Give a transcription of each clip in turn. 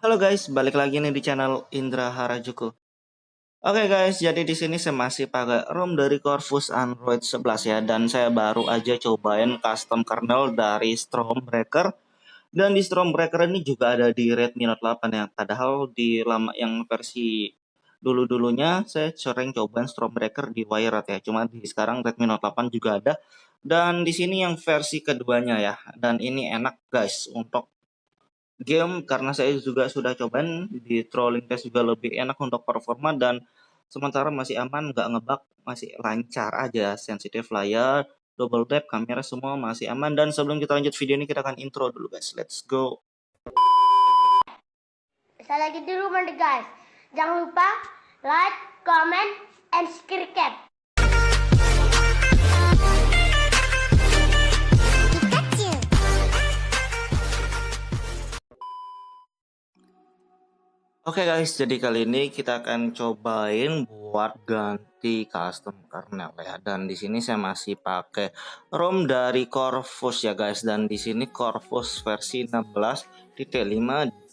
Halo guys, balik lagi nih di channel Indra Harajuku. Oke guys, jadi di sini saya masih pakai ROM dari Corvus Android 11 ya, dan saya baru aja cobain custom kernel dari Stormbreaker. Dan di Stormbreaker ini juga ada di Redmi Note 8 ya. Padahal di lama yang versi dulu-dulunya saya sering cobain Stormbreaker di Wired ya. Cuma di sekarang Redmi Note 8 juga ada. Dan di sini yang versi keduanya ya. Dan ini enak guys untuk game karena saya juga sudah cobain di trolling test juga lebih enak untuk performa dan sementara masih aman, nggak ngebug, masih lancar aja, sensitif layar, double tap, kamera semua masih aman. Dan sebelum kita lanjut video ini kita akan intro dulu guys, let's go. Saya lagi di rumah nih guys. Jangan lupa like, comment, and subscribe. Oke guys, jadi kali ini kita akan cobain buat ganti custom kernel ya. Dan di sini saya masih pakai ROM dari Corvus ya guys. Dan di sini Corvus versi 16.5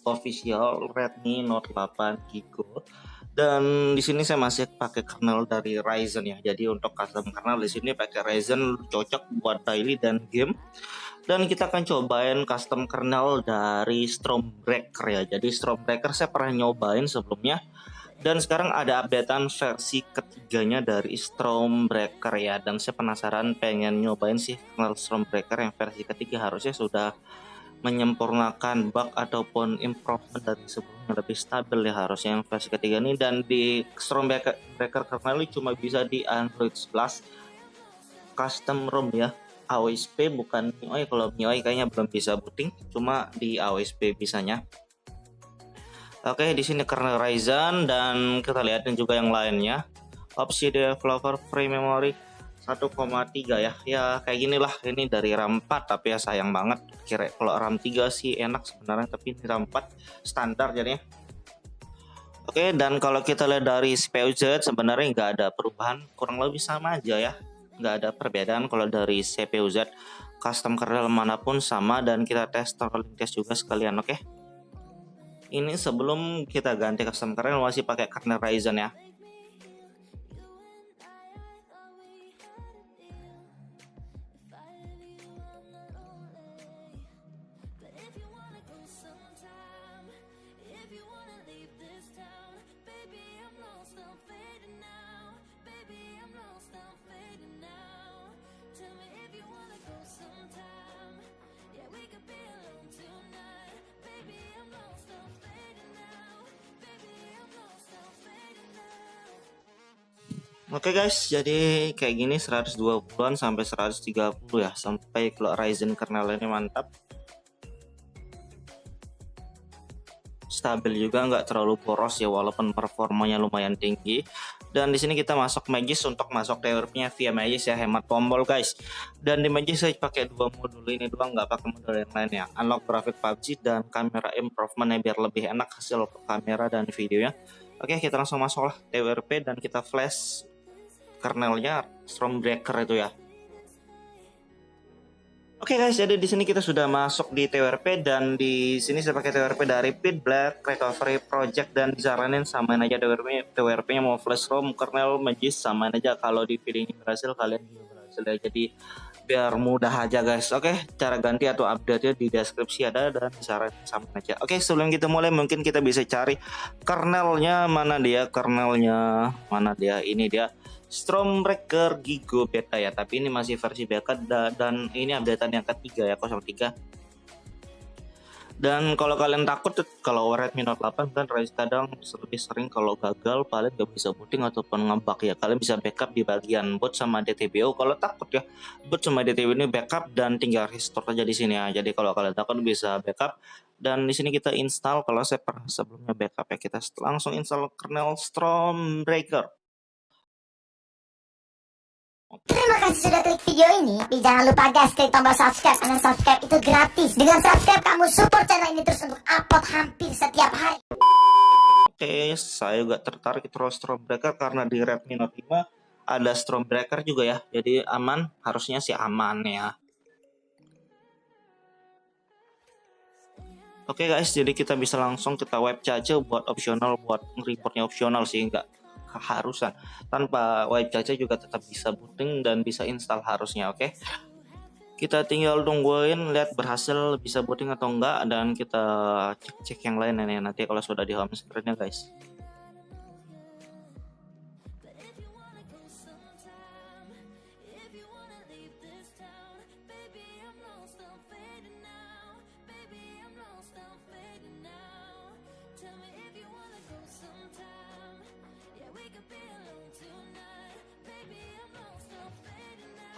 official Redmi Note 8 Giga. Dan di sini saya masih pakai kernel dari Ryzen ya. Jadi untuk custom kernel di sini pakai Ryzen cocok buat daily dan game. Dan kita akan cobain custom kernel dari Stormbreaker ya. Jadi Stormbreaker saya pernah nyobain sebelumnya. Dan sekarang ada updatean versi ketiganya dari Stormbreaker ya. Dan saya penasaran pengen nyobain sih kernel Stormbreaker yang versi ketiga, harusnya sudah menyempurnakan bug ataupun improvement dari sebelumnya, lebih stabil ya harusnya yang versi ketiga ini. Dan di Stormbreaker kernel ini cuma bisa di Android 11 custom ROM ya, AOSP bukan MIUI. Kalau MIUI kayaknya belum bisa booting, cuma di AOSP bisanya. Oke, di sini kernel Ryzen dan kita lihatin juga yang lainnya. Opsi developer free memory 1,3 ya. Ya kayak gini lah, ini dari RAM 4 tapi ya sayang banget. Kira kalau RAM 3 sih enak sebenarnya, tapi ini RAM 4 standar jadinya. Oke, dan kalau kita lihat dari CPU Z sebenarnya nggak ada perubahan, kurang lebih sama aja ya, nggak ada perbedaan kalau dari CPU Z. Custom kernel manapun sama, dan kita tes trolling test juga sekalian. Oke, ini sebelum kita ganti custom kernel masih pakai kernel Ryzen ya. Oke guys, jadi kayak gini 120-an sampai 130 ya, sampai kalau Ryzen kernel ini mantap. Stabil juga, nggak terlalu boros ya walaupun performanya lumayan tinggi. Dan di sini kita masuk Magis, untuk masuk TWRP-nya via Magis ya, hemat tombol guys. Dan di Magis saya pakai dua modul ini doang, nggak pakai modul yang lain ya. Unlock grafik PUBG dan kamera improvement ya, biar lebih enak hasil kamera dan videonya. Oke, kita langsung masuk lah TWRP dan kita flash kernelnya Stormbreaker itu ya. Oke guys, jadi di sini kita sudah masuk di TWRP dan di sini saya pakai TWRP dari Pit Black Recovery Project, dan disaranin samain aja TWRP-nya mau flash ROM, kernel, Magis samain aja. Kalau di video ini berhasil, kalian juga berhasil ya. Jadi biar mudah aja guys. Oke, cara ganti atau update-nya di deskripsi ada dan disaranin samain aja. Oke, sebelum kita mulai mungkin kita bisa cari kernelnya, mana dia kernelnya, mana dia, ini dia. Stormbreaker Giga beta ya, tapi ini masih versi beta dan ini updatean yang ketiga ya, 03. Dan kalau kalian takut kalau Redmi Note 8 kan kadang lebih sering kalau gagal paling nggak bisa booting ataupun ngebug ya, kalian bisa backup di bagian boot sama DTBO. Kalau takut ya, boot sama DTBO ini backup dan tinggal restore aja di sini ya. Jadi kalau kalian takut bisa backup, dan di sini kita install. Kalau saya pernah sebelumnya backup ya, kita langsung install kernel Stormbreaker. Terima kasih sudah klik video ini. Tapi jangan lupa guys, klik tombol subscribe. Karena subscribe itu gratis. Dengan subscribe kamu support channel ini terus untuk upload hampir setiap hari. Oke, saya juga tertarik terus Stormbreaker karena di Redmi Note 5 ada Stormbreaker juga ya. Jadi aman, harusnya sih aman ya. Oke guys, jadi kita bisa langsung kita web cache buat opsional, buat reportnya opsional sih, nggak keharusan. Tanpa web cache juga tetap bisa booting dan bisa install harusnya. Oke, kita tinggal tungguin lihat berhasil bisa booting atau enggak, dan kita cek yang lain nanti kalau sudah di home screen-nya guys.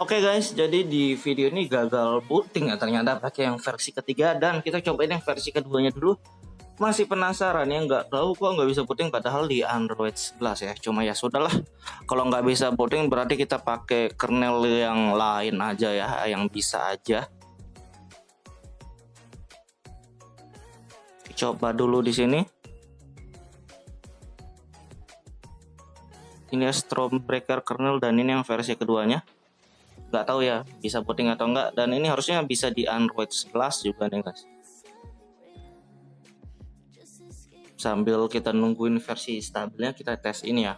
Oke guys, jadi di video ini gagal booting ya ternyata pakai yang versi ketiga, dan kita cobain yang versi keduanya dulu. Masih penasaran ya, nggak tahu kok nggak bisa booting padahal di Android 11 ya. Cuma ya sudahlah, kalau nggak bisa booting berarti kita pakai kernel yang lain aja ya, yang bisa aja. Coba dulu di sini. Ini ya Stormbreaker kernel, dan ini yang versi keduanya. Nggak tahu ya bisa booting atau enggak, dan ini harusnya bisa di Android 11 juga nih guys. Sambil kita nungguin versi stabilnya, kita tes ini ya.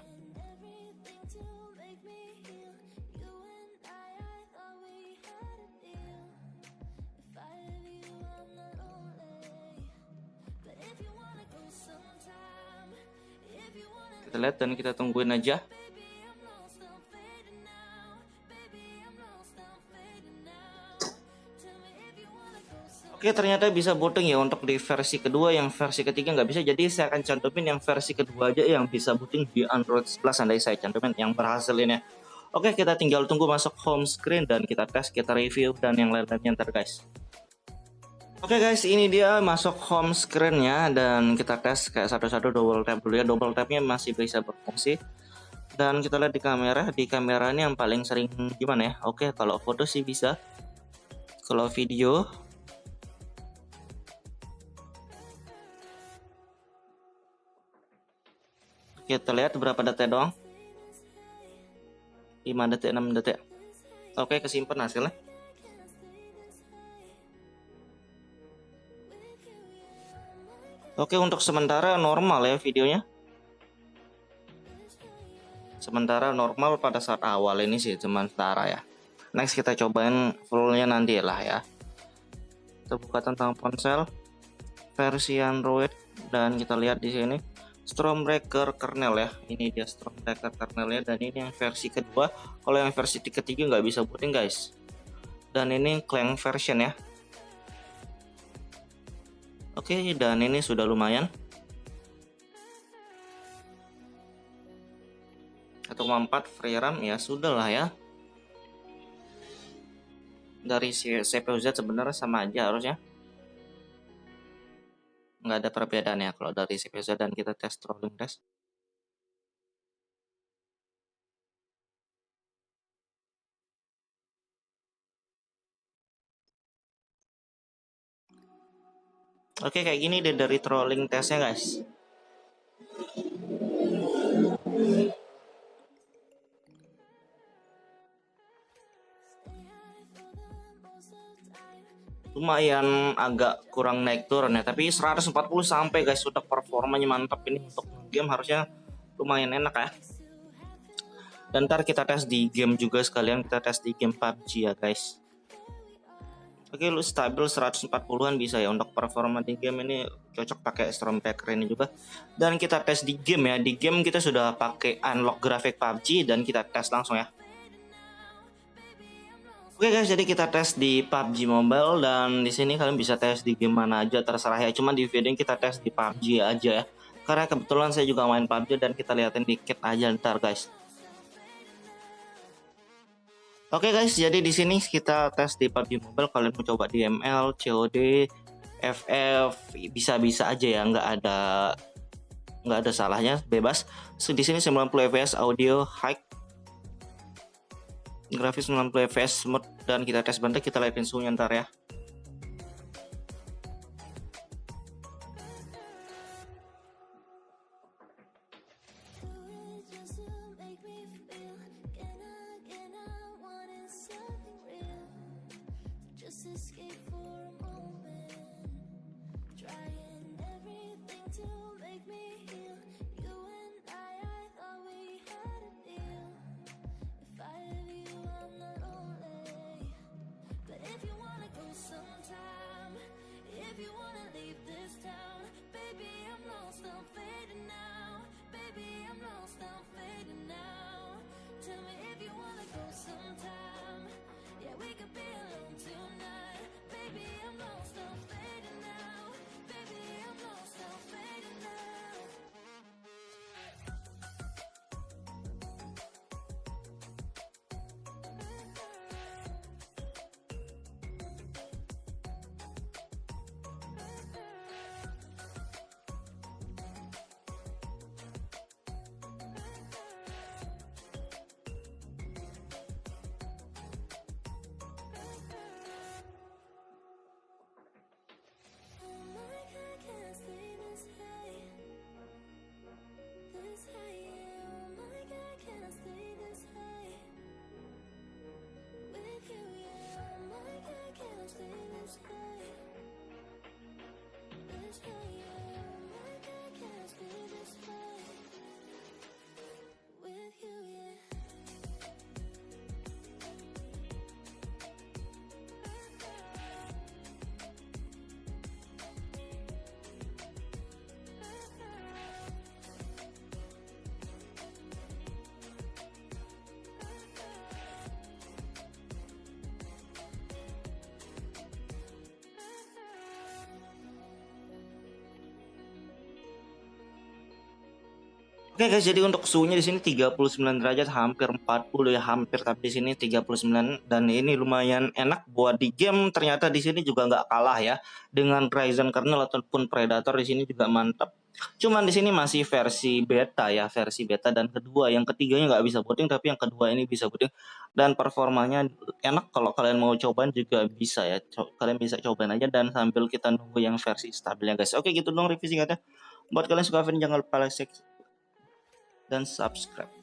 Kita lihat dan kita tungguin aja. Oke, ternyata bisa booting ya untuk di versi kedua, yang versi ketiga nggak bisa. Jadi saya akan cantumin yang versi kedua aja yang bisa booting di Android 11. Andai saya cantumin yang berhasil ini ya. Oke, kita tinggal tunggu masuk home screen dan kita tes, kita review dan yang lain-lainnya ntar guys. Oke guys, ini dia masuk home screen-nya, dan kita tes kayak satu-satu, double tap dulu ya. Double tapnya masih bisa berfungsi. Dan kita lihat di kamera ini yang paling sering gimana ya. Oke, kalau foto sih bisa. Kalau video, kita lihat berapa detik doang. 5 detik, 6 detik. Oke, kesimpan hasilnya. Oke, untuk sementara normal ya videonya. Sementara normal pada saat awal ini sih sementara ya. Next kita cobain fullnya nanti lah ya. Kita buka tentang ponsel versi Android, dan kita lihat di sini Stormbreaker kernel ya. Ini dia Stormbreaker kernelnya, dan ini yang versi kedua. Kalau yang versi ketiga nggak bisa booting guys. Dan ini Clang version ya. Oke, dan ini sudah lumayan. 1,4 free RAM ya, sudah lah ya. Dari CPU Z sebenarnya sama aja harusnya. Nggak ada perbedaan ya kalau dari CPU Z, dan kita tes trolling test. Oke, kayak gini deh dari trolling testnya guys. Lumayan agak kurang naik turun ya, tapi 140 sampai guys, sudah performanya mantap ini. Untuk game harusnya lumayan enak ya. Dan ntar kita tes di game juga sekalian, kita tes di game PUBG ya guys. Oke, lu stabil 140-an bisa ya untuk performa di game ini, cocok pakai Stormbreaker ini juga. Dan kita tes di game ya. Di game kita sudah pakai unlock grafik PUBG, dan kita tes langsung ya. Oke guys, jadi kita tes di PUBG Mobile, dan di sini kalian bisa tes di game mana aja terserah ya. Cuman di video ini kita tes di PUBG aja ya. Karena kebetulan saya juga main PUBG, dan kita liatin dikit aja ntar guys. Oke guys, jadi di sini kita tes di PUBG Mobile. Kalian mau coba di ML, COD, FF, bisa-bisa aja ya, nggak ada salahnya, bebas. Di sini 90 fps audio high, grafis 90 fps smooth, dan kita tes bentar, kita liatin suhunya ntar ya. to make me heal. You and I thought we had a deal. If I have you, I'm not lonely. But if you wanna go sometime, if you wanna leave this town, baby, I'm lost, I'm fading now. Baby, I'm lost, I'm fading now. Tell me if you wanna go sometime. Yeah, we could be alone tonight. Baby, I'm lost, I'm fading now. Baby, I'm lost, I'm fading now. Oh my God, can't stay this high. This high, yeah. Oh my God, can't stay this high. With you, yeah. Oh my God, can't stay this high. This high, yeah. Oh my God, can't stay this high. With you, yeah. Oke guys, jadi untuk suhunya di sini 39 derajat, hampir 40 ya, hampir, tapi di sini 39, dan ini lumayan enak buat di game. Ternyata di sini juga nggak kalah ya dengan Ryzen kernel ataupun Predator, di sini juga mantap. Cuman di sini masih versi beta ya, versi beta, dan kedua, yang ketiganya nggak bisa booting, tapi yang kedua ini bisa booting dan performanya enak. Kalau kalian mau cobain juga bisa ya, kalian bisa cobain aja dan sambil kita nunggu yang versi stabilnya guys. Oke, gitu dong review singkatnya. Buat kalian suka video jangan lupa like dan subscribe.